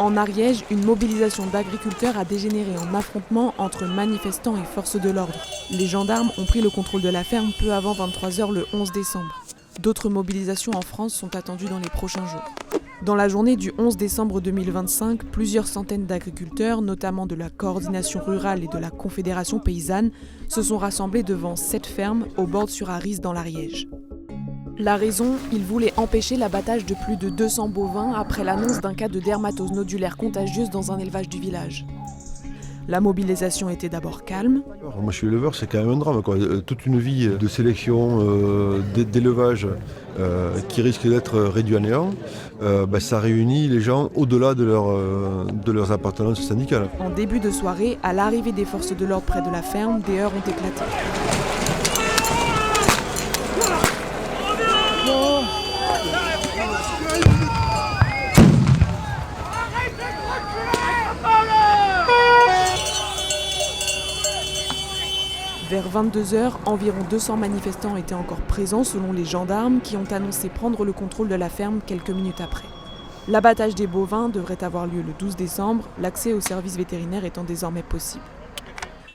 En Ariège, une mobilisation d'agriculteurs a dégénéré en affrontement entre manifestants et forces de l'ordre. Les gendarmes ont pris le contrôle de la ferme peu avant 23 h le 11 décembre. D'autres mobilisations en France sont attendues dans les prochains jours. Dans la journée du 11 décembre 2025, plusieurs centaines d'agriculteurs, notamment de la Coordination rurale et de la Confédération paysanne, se sont rassemblés devant 7 fermes au Bord-sur-Arise dans l'Ariège. La raison, ils voulaient empêcher l'abattage de plus de 200 bovins après l'annonce d'un cas de dermatose nodulaire contagieuse dans un élevage du village. La mobilisation était d'abord calme. Moi je suis éleveur, c'est quand même un drame, quoi. Toute une vie de sélection, d'élevage qui risque d'être réduit à néant, ça réunit les gens au-delà de leurs appartenances syndicales. En début de soirée, à l'arrivée des forces de l'ordre près de la ferme, des heurts ont éclaté. Vers 22 h, environ 200 manifestants étaient encore présents selon les gendarmes qui ont annoncé prendre le contrôle de la ferme quelques minutes après. L'abattage des bovins devrait avoir lieu le 12 décembre, l'accès aux services vétérinaires étant désormais possible.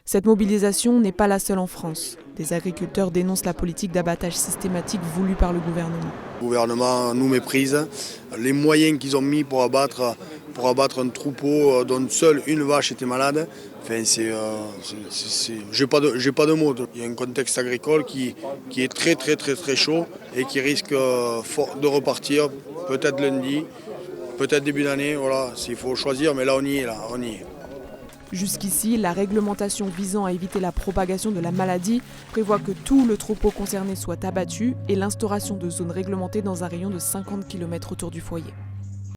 Cette mobilisation n'est pas la seule en France. Des agriculteurs dénoncent la politique d'abattage systématique voulue par le gouvernement. Le gouvernement nous méprise. Les moyens qu'ils ont mis pour abattre un troupeau dont seule une vache était malade, j'ai pas de mots. Il y a un contexte agricole qui est très chaud et qui risque de repartir peut-être lundi, peut-être début d'année. Voilà, s'il faut choisir, mais là on y est. Jusqu'ici, la réglementation visant à éviter la propagation de la maladie prévoit que tout le troupeau concerné soit abattu et l'instauration de zones réglementées dans un rayon de 50 km autour du foyer.